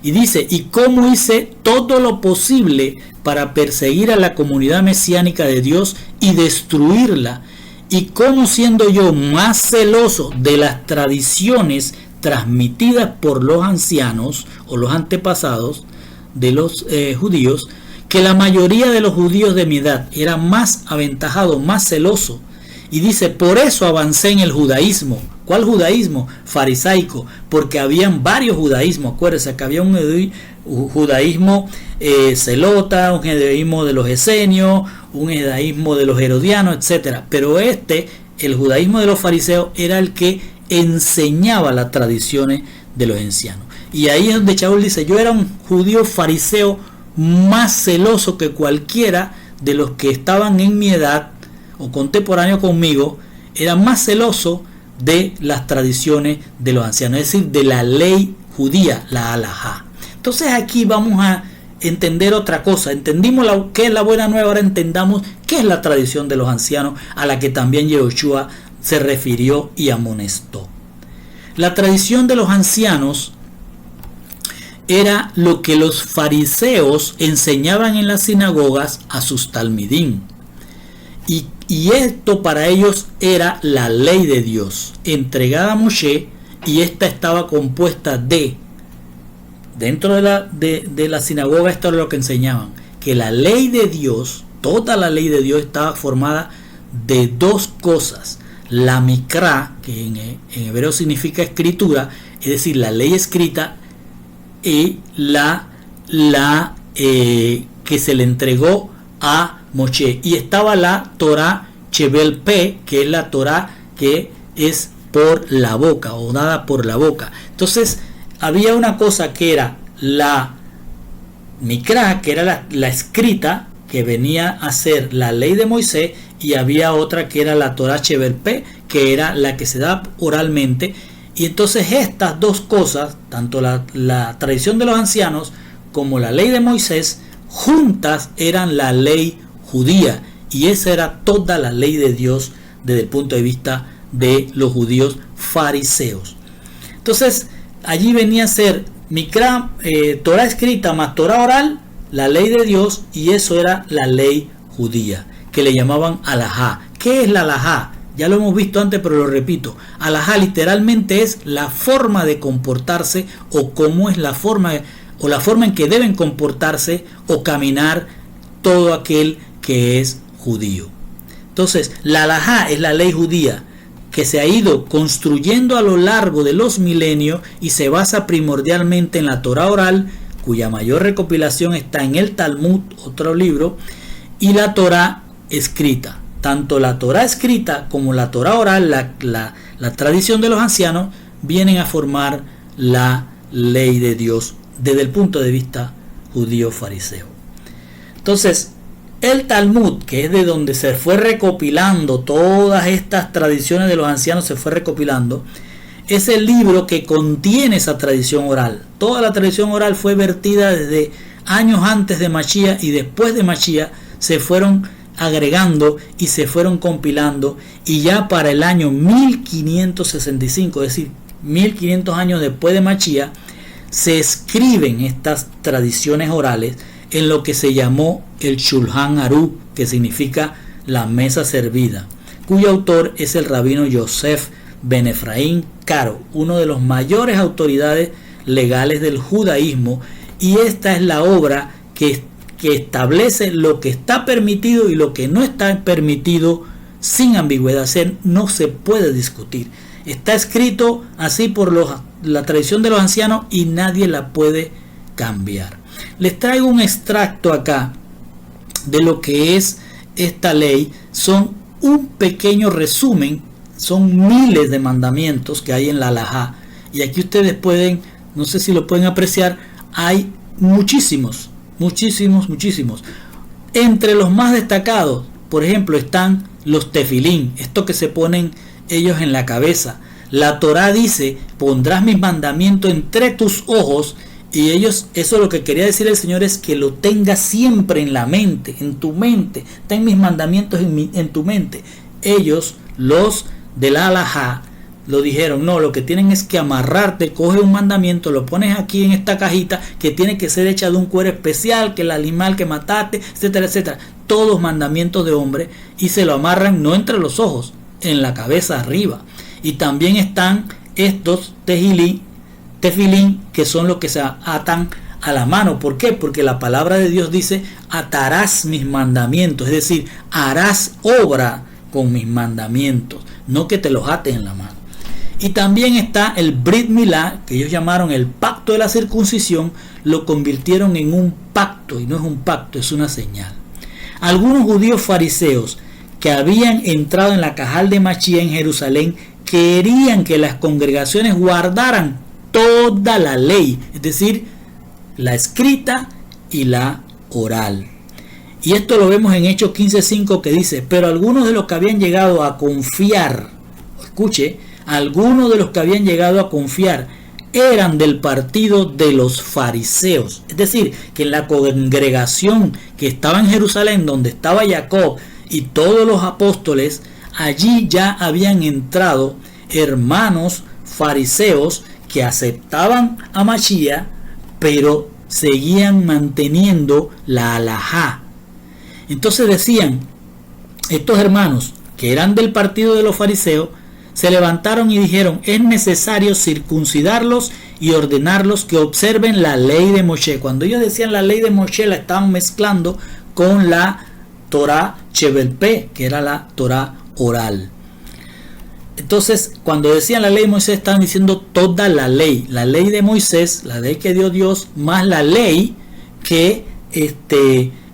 S1: Y dice, y cómo hice todo lo posible para perseguir a la comunidad mesiánica de Dios y destruirla, y cómo siendo yo más celoso de las tradiciones transmitidas por los ancianos o los antepasados de los judíos, que la mayoría de los judíos de mi edad era más aventajado, más celoso. Y dice, por eso avancé en el judaísmo. ¿Cuál judaísmo? Farisaico, porque habían varios judaísmos. Acuérdense que había un judaísmo celota, un judaísmo de los esenios, un judaísmo de los herodianos, etc. Pero el judaísmo de los fariseos, era el que enseñaba las tradiciones de los ancianos. Y ahí es donde Shaul dice, yo era un judío fariseo más celoso que cualquiera de los que estaban en mi edad o contemporáneo conmigo, era más celoso de las tradiciones de los ancianos, es decir, de la ley judía, la halajá. Entonces aquí vamos a entender otra cosa. Entendimos qué es la buena nueva, ahora entendamos qué es la tradición de los ancianos, a la que también Yehoshua se refirió y amonestó. La tradición de los ancianos era lo que los fariseos enseñaban en las sinagogas a sus talmidín. Y esto para ellos era la ley de Dios, entregada a Moshe, y esta estaba compuesta dentro de la sinagoga, esto es lo que enseñaban, que la ley de Dios, toda la ley de Dios estaba formada de dos cosas. La mikra, que en hebreo significa escritura, es decir, la ley escrita, y la que se le entregó a Moshe. Y estaba la Torah Shebel Peh, que es la Torah que es por la boca o dada por la boca. Entonces había una cosa que era la Mikra, que era la escrita, que venía a ser la ley de Moisés, y había otra que era la Torah Shebel Peh, que era la que se da oralmente. Y entonces estas dos cosas, tanto la tradición de los ancianos como la ley de Moisés, juntas eran la ley judía, y esa era toda la ley de Dios desde el punto de vista de los judíos fariseos. Entonces allí venía a ser Mikra, Torah escrita más Torah oral, la ley de Dios, y eso era la ley judía, que le llamaban alajá. ¿Qué es la alajá? Ya lo hemos visto antes, pero lo repito. Alajá literalmente es la forma de comportarse, o cómo es la forma en que deben comportarse o caminar todo aquel que es judío. Entonces, la alajá es la ley judía que se ha ido construyendo a lo largo de los milenios y se basa primordialmente en la Torah oral, cuya mayor recopilación está en el Talmud, otro libro, y la Torah escrita. Tanto la Torah escrita como la Torah oral, la tradición de los ancianos, vienen a formar la ley de Dios desde el punto de vista judío fariseo. Entonces, el Talmud, que es de donde se fue recopilando todas estas tradiciones de los ancianos, se fue recopilando, es el libro que contiene esa tradición oral. Toda la tradición oral fue vertida desde años antes de Mashiach, y después de Mashiach se fueron agregando y se fueron compilando, y ya para el año 1565, es decir, 1500 años después de Mashiach, se escriben estas tradiciones orales en lo que se llamó el Shulchan Aruch, que significa la mesa servida, cuyo autor es el rabino Yosef Ben Efraín Caro, uno de los mayores autoridades legales del judaísmo, y esta es la obra que establece lo que está permitido y lo que no está permitido sin ambigüedad. No se puede discutir. Está escrito así por la tradición de los ancianos y nadie la puede cambiar. Les traigo un extracto acá de lo que es esta ley. Son un pequeño resumen, son miles de mandamientos que hay en la halajá, y aquí ustedes pueden, no sé si lo pueden apreciar, hay muchísimos. Entre los más destacados, por ejemplo, están los tefilín, esto que se ponen ellos en la cabeza. La Torá dice: pondrás mis mandamientos entre tus ojos, y ellos, eso lo que quería decir el Señor es que lo tengas siempre en la mente, en tu mente. Ten mis mandamientos en tu mente. Ellos, los de la halajá, lo dijeron: no, lo que tienen es que amarrarte, coge un mandamiento, lo pones aquí en esta cajita, que tiene que ser hecha de un cuero especial, que el animal que mataste, etcétera, etcétera. Todos mandamientos de hombre, y se lo amarran no entre los ojos, en la cabeza arriba. Y también están estos tefilín, que son los que se atan a la mano. ¿Por qué? Porque la palabra de Dios dice: atarás mis mandamientos, es decir, harás obra con mis mandamientos, no que te los aten en la mano. Y también está el Brit Milá, que ellos llamaron el pacto de la circuncisión, lo convirtieron en un pacto, y no es un pacto, es una señal. Algunos judíos fariseos que habían entrado en la Cajal de Mashiach en Jerusalén querían que las congregaciones guardaran toda la ley, es decir, la escrita y la oral. Y esto lo vemos en Hechos 15:5, que dice: pero algunos de los que habían llegado a confiar, escuche, algunos de los que habían llegado a confiar eran del partido de los fariseos. Es decir, que en la congregación que estaba en Jerusalén, donde estaba Jacob y todos los apóstoles, allí ya habían entrado hermanos fariseos que aceptaban a Mashiach, pero seguían manteniendo la halajá. Entonces decían, estos hermanos que eran del partido de los fariseos, se levantaron y dijeron: es necesario circuncidarlos y ordenarlos que observen la ley de Moshe. Cuando ellos decían la ley de Moshe, la estaban mezclando con la Torah Shebel Peh, que era la Torah oral. Entonces, cuando decían la ley de Moisés, estaban diciendo toda la ley de Moisés, la ley que dio Dios, más la ley que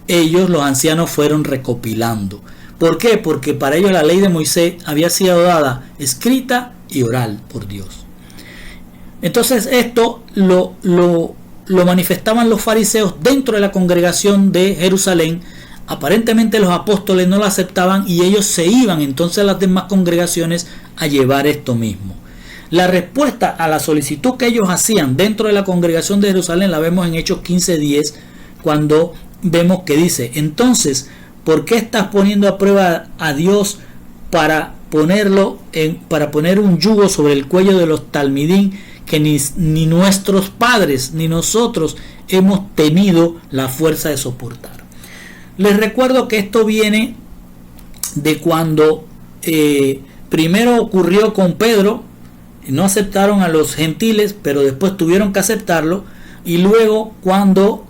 S1: ellos, los ancianos, fueron recopilando. ¿Por qué? Porque para ellos la ley de Moisés había sido dada escrita y oral por Dios. Entonces esto lo manifestaban los fariseos dentro de la congregación de Jerusalén. Aparentemente los apóstoles no lo aceptaban y ellos se iban entonces a las demás congregaciones a llevar esto mismo. La respuesta a la solicitud que ellos hacían dentro de la congregación de Jerusalén la vemos en Hechos 15:10, cuando vemos que dice: entonces, ¿por qué estás poniendo a prueba a Dios para poner un yugo sobre el cuello de los talmidín que ni nuestros padres ni nosotros hemos tenido la fuerza de soportar? Les recuerdo que esto viene de cuando primero ocurrió con Pedro. No aceptaron a los gentiles, pero después tuvieron que aceptarlo. Y luego cuando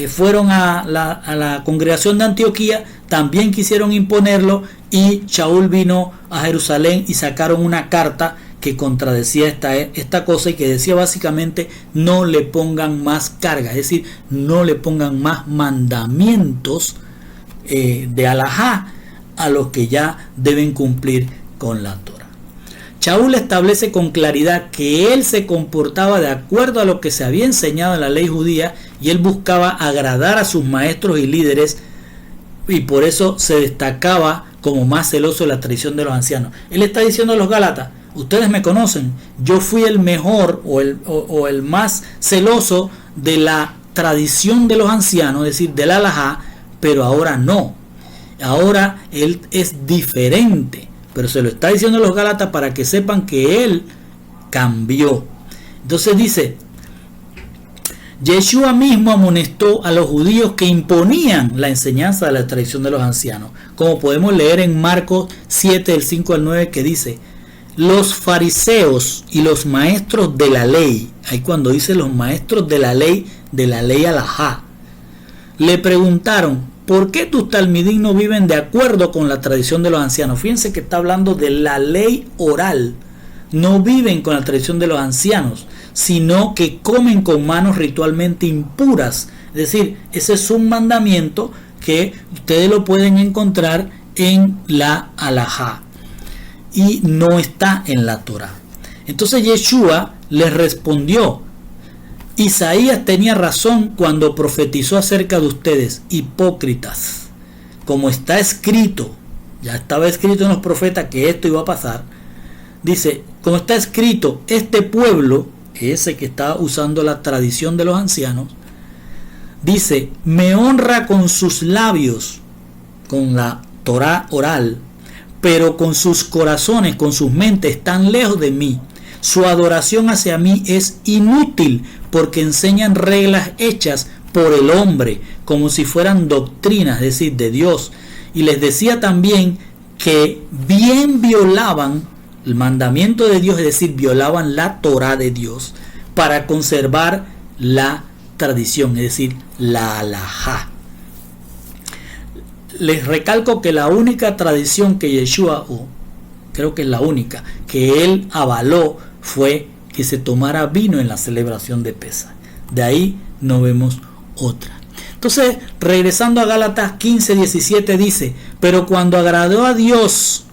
S1: fueron a la congregación de Antioquía, también quisieron imponerlo, y Shaul vino a Jerusalén y sacaron una carta que contradecía esta cosa, y que decía básicamente: no le pongan más carga, es decir, no le pongan más mandamientos de alajá a los que ya deben cumplir con la Torá. Shaul establece con claridad que él se comportaba de acuerdo a lo que se había enseñado en la ley judía, y él buscaba agradar a sus maestros y líderes, y por eso se destacaba como más celoso de la tradición de los ancianos. Él está diciendo a los Gálatas: ustedes me conocen, yo fui el mejor o el más celoso de la tradición de los ancianos, es decir, del alajá, pero ahora no. Ahora él es diferente, pero se lo está diciendo a los Gálatas para que sepan que él cambió. Entonces dice: Yeshua mismo amonestó a los judíos que imponían la enseñanza de la tradición de los ancianos, como podemos leer en Marcos 7, del 5 al 9, que dice: los fariseos y los maestros de la ley, ahí cuando dice los maestros de la ley alajá, le preguntaron: ¿por qué tus talmidín no viven de acuerdo con la tradición de los ancianos? Fíjense que está hablando de la ley oral. No viven con la tradición de los ancianos, sino que comen con manos ritualmente impuras. Es decir, ese es un mandamiento que ustedes lo pueden encontrar en la alajá y no está en la Torá. Entonces Yeshua les respondió: Isaías tenía razón cuando profetizó acerca de ustedes, hipócritas. Como está escrito, ya estaba escrito en los profetas que esto iba a pasar. Dice, como está escrito, este pueblo, ese que está usando la tradición de los ancianos, dice: me honra con sus labios, con la Torá oral, pero con sus corazones, con sus mentes, están lejos de mí. Su adoración hacia mí es inútil, porque enseñan reglas hechas por el hombre, como si fueran doctrinas, es decir, de Dios. Y les decía también que bien violaban el mandamiento de Dios, es decir, violaban la Torá de Dios para conservar la tradición, es decir, la alajá. Les recalco que la única tradición que Yeshua, creo que es la única, que él avaló fue que se tomara vino en la celebración de Pesaj. De ahí no vemos otra. Entonces, regresando a Gálatas 15:17 dice: pero cuando agradó a Dios,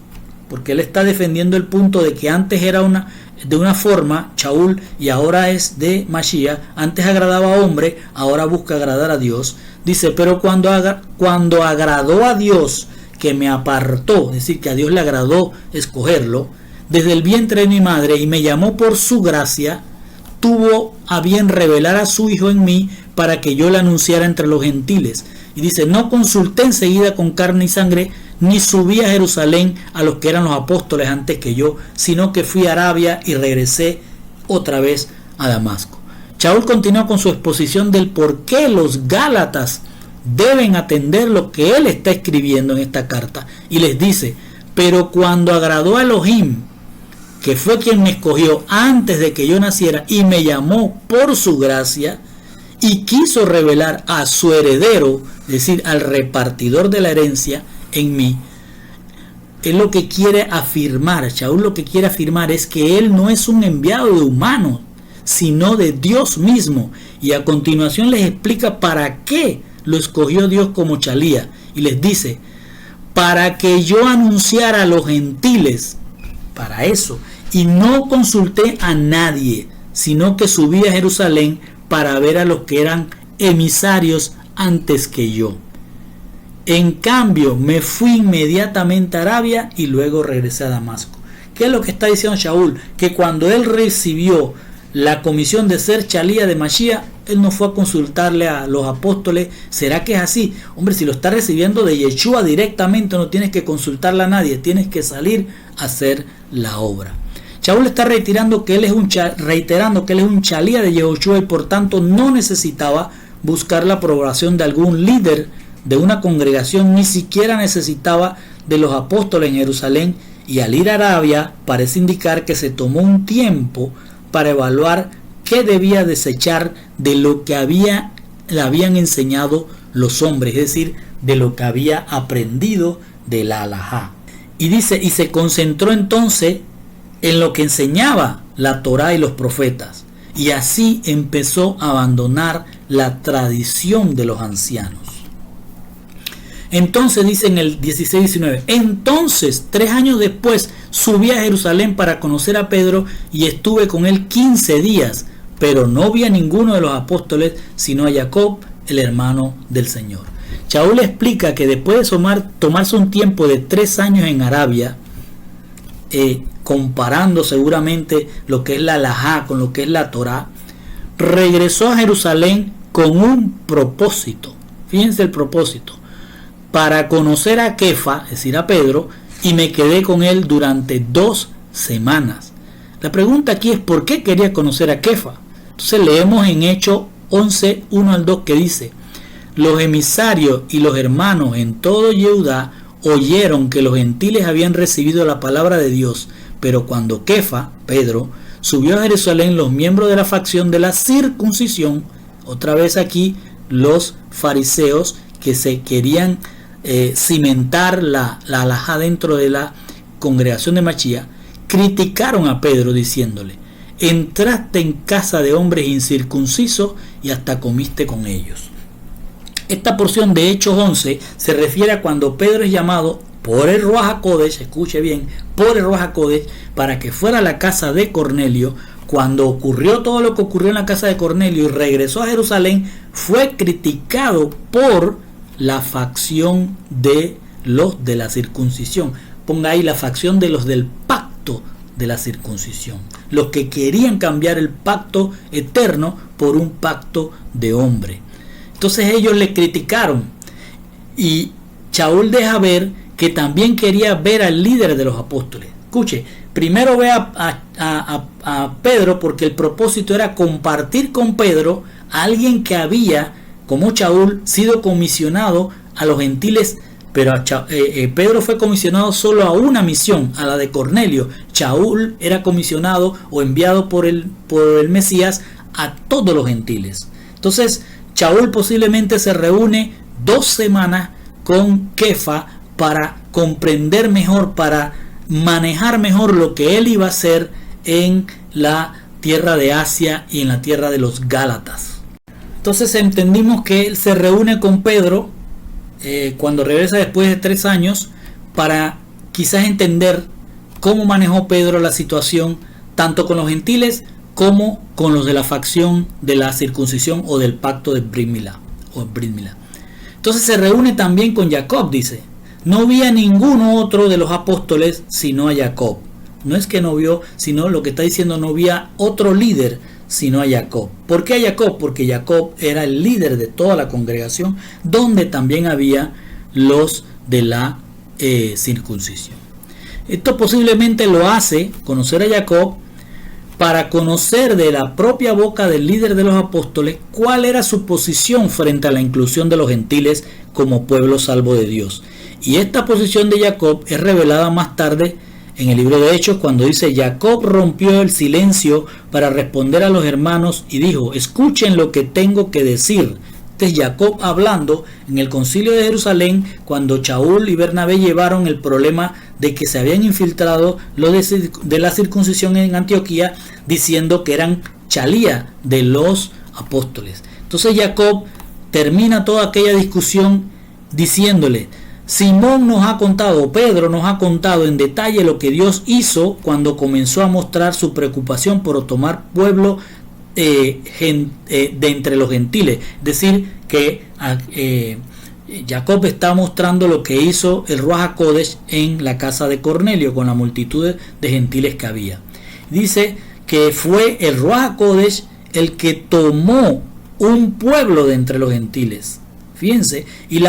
S1: porque él está defendiendo el punto de que antes era de una forma, Shaul, y ahora es de Mashiach, antes agradaba a hombre, ahora busca agradar a Dios. Dice: pero cuando agradó a Dios, que me apartó, es decir, que a Dios le agradó escogerlo, desde el vientre de mi madre, y me llamó por su gracia, tuvo a bien revelar a su Hijo en mí, para que yo le anunciara entre los gentiles. Y dice: no consulté enseguida con carne y sangre, ni subí a Jerusalén a los que eran los apóstoles antes que yo, sino que fui a Arabia y regresé otra vez a Damasco. Shaul continúa con su exposición del por qué los Gálatas deben atender lo que él está escribiendo en esta carta, y les dice: pero cuando agradó a Elohim, que fue quien me escogió antes de que yo naciera y me llamó por su gracia, y quiso revelar a su heredero, es decir, al repartidor de la herencia en mí, él lo que quiere afirmar, Shaul lo que quiere afirmar es que él no es un enviado de humanos, sino de Dios mismo. Y a continuación les explica para qué lo escogió Dios como chalía. Y les dice, para que yo anunciara a los gentiles, para eso. Y no consulté a nadie, sino que subí a Jerusalén para ver a los que eran emisarios antes que yo. En cambio, me fui inmediatamente a Arabia y luego regresé a Damasco. ¿Qué es lo que está diciendo Shaul? Que cuando él recibió la comisión de ser chalía de Mashiach, él no fue a consultarle a los apóstoles. ¿Será que es así? Hombre, si lo está recibiendo de Yeshua directamente, no tienes que consultarle a nadie, tienes que salir a hacer la obra. Shaul está reiterando que él es un chalía de Yehoshua y por tanto no necesitaba buscar la aprobación de algún líder de una congregación, ni siquiera necesitaba de los apóstoles en Jerusalén. Y al ir a Arabia parece indicar que se tomó un tiempo para evaluar qué debía desechar de lo que le habían enseñado los hombres, es decir, de lo que había aprendido de la halajá. Y dice, y se concentró entonces en lo que enseñaba la Torá y los profetas, y así empezó a abandonar la tradición de los ancianos. Entonces dice en el 16-19, entonces 3 años después subí a Jerusalén para conocer a Pedro y estuve con él 15 días, pero no vi a ninguno de los apóstoles sino a Jacob, el hermano del Señor. Shaul explica que después de tomarse un tiempo de 3 años en Arabia, comparando seguramente lo que es la halajá con lo que es la Torá, regresó a Jerusalén con un propósito. Fíjense el propósito: para conocer a Kefa, es decir, a Pedro, y me quedé con él durante 2 semanas. La pregunta aquí es ¿por qué quería conocer a Kefa? Entonces leemos en Hechos 11, 1 al 2 que dice: los emisarios y los hermanos en todo Judá oyeron que los gentiles habían recibido la palabra de Dios, pero cuando Kefa, Pedro, subió a Jerusalén, los miembros de la facción de la circuncisión, otra vez aquí los fariseos que se querían cimentar la halajá dentro de la congregación de Mashiach, criticaron a Pedro diciéndole: entraste en casa de hombres incircuncisos y hasta comiste con ellos. Esta porción de Hechos 11 se refiere a cuando Pedro es llamado por el Ruach HaKodesh, escuche bien, por el Ruach HaKodesh, para que fuera a la casa de Cornelio. Cuando ocurrió todo lo que ocurrió en la casa de Cornelio y regresó a Jerusalén, fue criticado por la facción de los de la circuncisión. Ponga ahí la facción de los del pacto de la circuncisión, los que querían cambiar el pacto eterno por un pacto de hombre. Entonces ellos le criticaron, y Shaul deja ver que también quería ver al líder de los apóstoles. Escuche, primero ve a Pedro porque el propósito era compartir con Pedro a alguien que había, como Shaul, sido comisionado a los gentiles, pero Pedro fue comisionado solo a una misión, a la de Cornelio. Shaul era comisionado o enviado por el Mesías a todos los gentiles. Entonces Shaul posiblemente se reúne 2 semanas con Kefa para comprender mejor, para manejar mejor lo que él iba a hacer en la tierra de Asia y en la tierra de los Gálatas. Entonces entendimos que él se reúne con Pedro cuando regresa después de 3 años para quizás entender cómo manejó Pedro la situación tanto con los gentiles como con los de la facción de la circuncisión o del pacto de Brit Milá. Entonces se reúne también con Jacob, dice. No vi a ninguno otro de los apóstoles sino a Jacob. No es que no vio, sino lo que está diciendo, no vi a otro líder sino a Jacob. ¿Por qué a Jacob? Porque Jacob era el líder de toda la congregación, donde también había los de la circuncisión. Esto posiblemente lo hace conocer a Jacob para conocer de la propia boca del líder de los apóstoles cuál era su posición frente a la inclusión de los gentiles como pueblo salvo de Dios. Y esta posición de Jacob es revelada más tarde en el libro de Hechos, cuando dice: Jacob rompió el silencio para responder a los hermanos y dijo: escuchen lo que tengo que decir. Este es Jacob hablando en el concilio de Jerusalén cuando Shaul y Bernabé llevaron el problema de que se habían infiltrado los de la circuncisión en Antioquía, diciendo que eran chalía de los apóstoles. Entonces Jacob termina toda aquella discusión diciéndole: Simón nos ha contado, Pedro nos ha contado en detalle lo que Dios hizo cuando comenzó a mostrar su preocupación por tomar pueblo de entre los gentiles. Es decir, que Jacob está mostrando lo que hizo el Ruach HaKodesh en la casa de Cornelio con la multitud de gentiles que había. Dice que fue el Ruach HaKodesh el que tomó un pueblo de entre los gentiles. Fíjense, y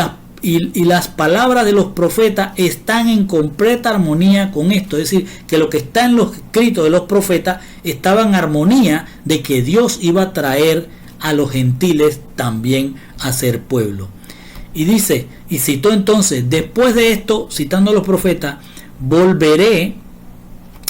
S1: las palabras de los profetas están en completa armonía con esto. Es decir, que lo que está en los escritos de los profetas estaba en armonía de que Dios iba a traer a los gentiles también a ser pueblo. Y dice, y citó entonces: después de esto, citando a los profetas, volveré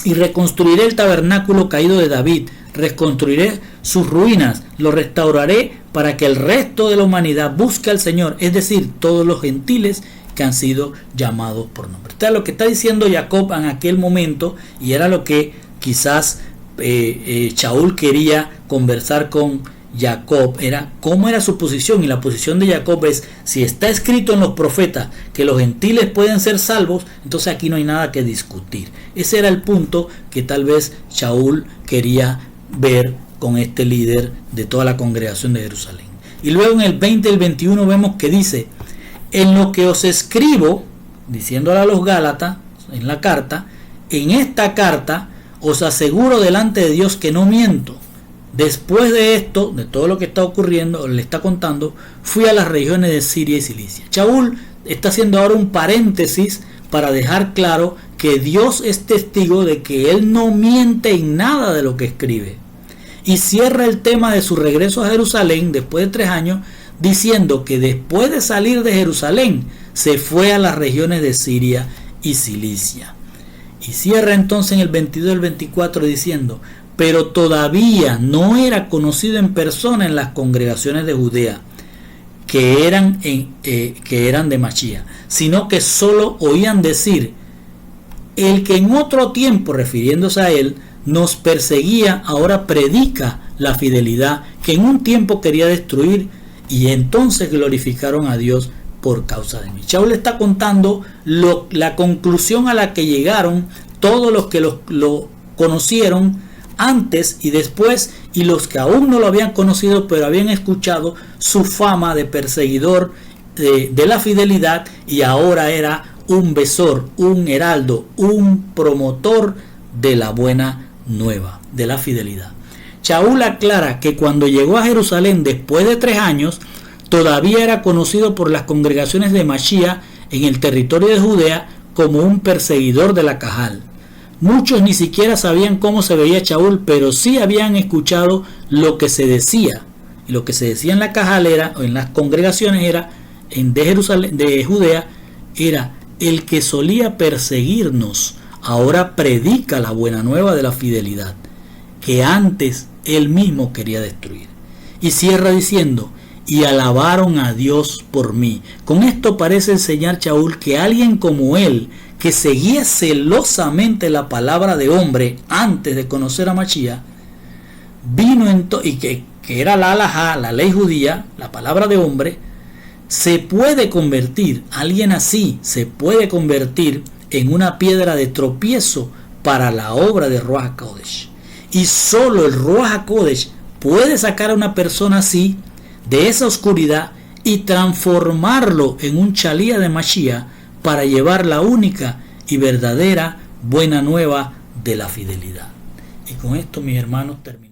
S1: y reconstruiré el tabernáculo caído de David, reconstruiré sus ruinas, lo restauraré para que el resto de la humanidad busque al Señor, es decir, todos los gentiles que han sido llamados por nombre. Esto es lo que está diciendo Jacob en aquel momento, y era lo que quizás Shaul quería conversar con Jacob, era cómo era su posición. Y la posición de Jacob es: si está escrito en los profetas que los gentiles pueden ser salvos, entonces aquí no hay nada que discutir. Ese era el punto que tal vez Shaul quería ver con este líder de toda la congregación de Jerusalén. Y luego en el 20 y el 21 vemos que dice: en lo que os escribo, diciéndole a los Gálatas en la carta, en esta carta os aseguro delante de Dios que no miento. Después de esto, de todo lo que está ocurriendo, le está contando, fui a las regiones de Siria y Cilicia. Shaul está haciendo ahora un paréntesis para dejar claro que Dios es testigo de que él no miente en nada de lo que escribe. Y cierra el tema de su regreso a Jerusalén después de 3 años, diciendo que después de salir de Jerusalén se fue a las regiones de Siria y Cilicia. Y cierra entonces en el 22 y el 24 diciendo: pero todavía no era conocido en persona en las congregaciones de Judea que eran de Machía, sino que solo oían decir: el que en otro tiempo, refiriéndose a él, nos perseguía, ahora predica la fidelidad que en un tiempo quería destruir, y entonces glorificaron a Dios por causa de mí. Shaul está contando la conclusión a la que llegaron todos los que lo conocieron antes y después, y los que aún no lo habían conocido pero habían escuchado su fama de perseguidor de la fidelidad, y ahora era un besor, un heraldo, un promotor de la buena nueva, de la fidelidad. Shaul aclara que cuando llegó a Jerusalén después de 3 años, todavía era conocido por las congregaciones de Machía en el territorio de Judea como un perseguidor de la Cajal. Muchos ni siquiera sabían cómo se veía Shaul, pero sí habían escuchado lo que se decía. Y lo que se decía en la Cajal era, o en las congregaciones era, de Judea, era: el que solía perseguirnos ahora predica la buena nueva de la fidelidad, que antes él mismo quería destruir. Y cierra diciendo: y alabaron a Dios por mí. Con esto parece enseñar Shaul que alguien como él, que seguía celosamente la palabra de hombre antes de conocer a Machía, vino y que era la halajá, la ley judía, la palabra de hombre, se puede convertir, alguien así se puede convertir en una piedra de tropiezo para la obra de Ruach HaKodesh. Y solo el Ruach HaKodesh puede sacar a una persona así de esa oscuridad y transformarlo en un chalía de Mashiach para llevar la única y verdadera buena nueva de la fidelidad. Y con esto, mis hermanos, terminamos.